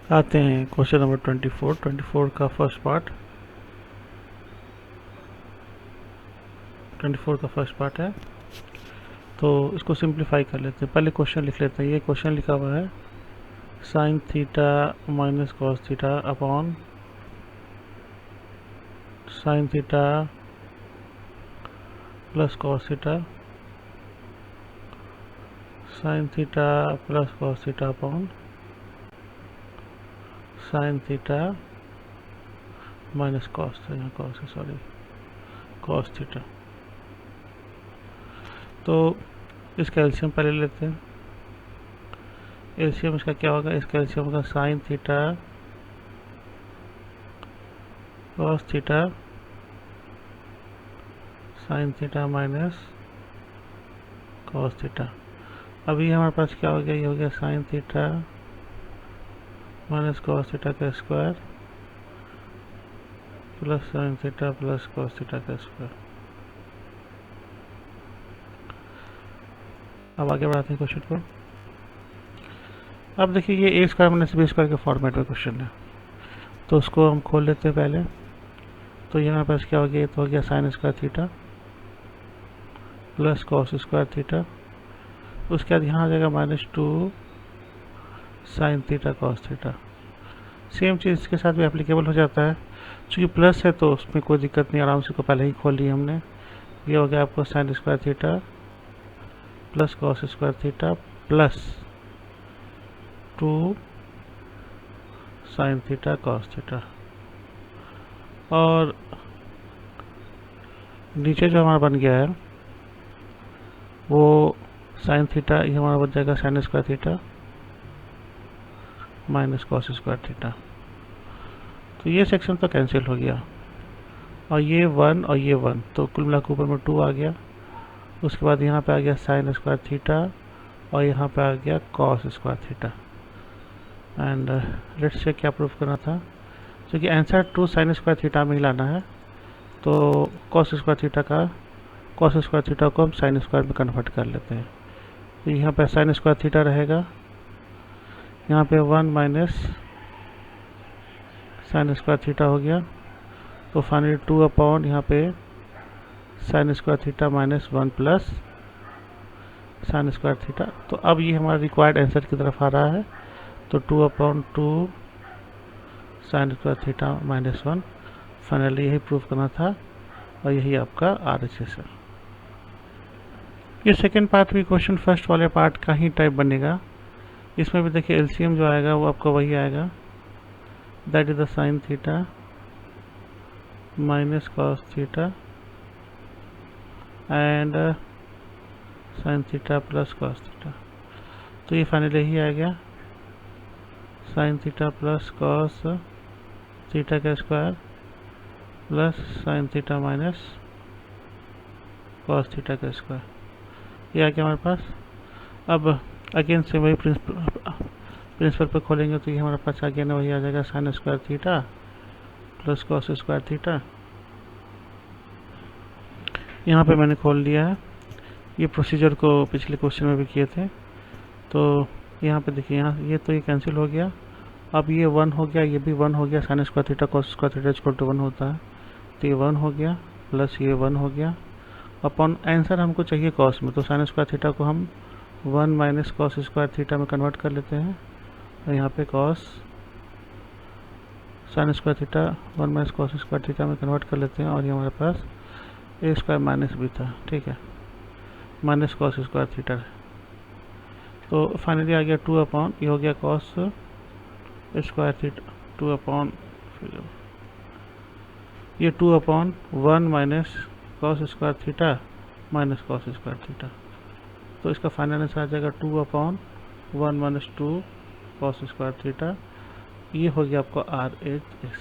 आते हैं question number 24 का फर्स्ट पार्ट। 24 का फर्स्ट पार्ट है, तो इसको सिंप्लीफाई कर लेते हैं। पहले क्वेश्चन लिख लेते हैं। ये क्वेश्चन लिखा हुआ है sign theta minus cos theta upon sine theta plus cos theta, sine theta plus cos theta upon sine theta minus cos cos theta. तो इसका एलसीएम पहले लेते हैं। एलसीएम इसका क्या होगा? इसका एलसीएम होगा sine theta cos theta sine theta minus cos theta. अभी हमारे पास क्या हो गया? ये हो गया sine theta minus cos theta का square plus sine theta plus cos theta का स्क्वायर। अब आगे बढ़ाते हैं क्वेश्चन को। अब देखिए ये a square minus b square के फॉर्मेट में क्वेश्चन है, तो उसको हम खोल लेते हैं पहले। तो यहाँ पास क्या हो गया? ये तो हो गया sine square theta plus cos square theta. उसके बाद यहाँ आ जाएगा -2 sine theta cos theta. Same चीज़ इसके साथ भी एप्लीकेबल हो जाता है। चूँकि प्लस है तो उसमें कोई दिक्कत नहीं, आराम से को पहले ही खोल ली हमने। ये हो गया आपको sign square theta plus cos square theta plus 2 sine theta cos theta. और नीचे जो हमारा बन गया है वो साइन थीटा, ये हमारा बन जाएगा sign square theta minus cos square theta. तो ये सेक्शन तो कैंसिल हो गया, और ये 1 और ये 1, तो कुल मिला के ऊपर में 2 आ गया। उसके बाद यहाँ पे आ गया साइन स्क्वायर थीटा और यहाँ पे आ गया cos square theta. And let's check क्या प्रूफ करना था। क्योंकि आंसर 2 साइन स्क्वायर थीटा में ही लाना है, तो कॉस स्क्वायर थीटा को हम साइन स्क्वायर में कन्वर्ट कर लेते हैं। तो यहाँ पे साइन स्क्वायर थीटा रहेगा, यहाँ पे 1 माइनस साइन स्क्वायर थीटा हो गया। तो फाइनली 2 अपॉन यहाँ पे sign square theta minus 1 plus sign square theta. तो अब ये हमारा रिक्वायर्ड आंसर की तरफ आ रहा है। तो 2/2 sign square theta minus 1, finally यही प्रूफ करना था, और यही आपका RHS है। ये सेकेंड पार्ट भी क्वेश्चन फर्स्ट वाले पार्ट का ही टाइप बनेगा। इसमें भी देखिए एलसीएम जो आएगा वो आपका वही आएगा, that is the sine theta minus cos theta and sine theta plus cos theta. तो ये फाइनली यही आ गया sine theta plus cos theta का square plus sine theta minus cos theta का स्क्वायर। ये आ गया हमारे पास। अब अगेन से वही प्रिंसिपल पे खोलेंगे तो ये हमारे पास आ गया ना, वही आ जाएगा sign square theta plus cos square theta. यहाँ पे मैंने खोल लिया है। ये प्रोसीजर को पिछले क्वेश्चन में भी किए थे। तो यहाँ पे देखिए, यहाँ ये तो ये कैंसिल हो गया। अब ये 1 हो गया, ये भी 1 हो गया। Sine square theta cos square theta equal to 1 होता है, तो ये 1 हो गया प्लस ये 1 हो गया। अपॉन आंसर हमको चाहिए कॉस में, तो साइन स्क्वायर थीटा को हम 1 माइनस कॉस स्क्वायर थीटा में कन्वर्ट कर लेते हैं। और यहाँ पे cos sine square theta 1 minus cos square theta में कन्वर्ट कर लेते हैं। और ये हमारे पास ए स्क्वायर माइनस बी था, ठीक है, माइनस कॉस स्क्वायर थीटा। तो फाइनली आ गया 2 अपॉन, ये हो गया कॉस स्क्वायर थीटा 2 अपॉन, ये 2 upon 1 minus cos square theta minus cos square theta. तो इसका फाइनल आंसर आ जाएगा 2 upon 1 minus 2 cos square theta. ये हो गया आपको RHS।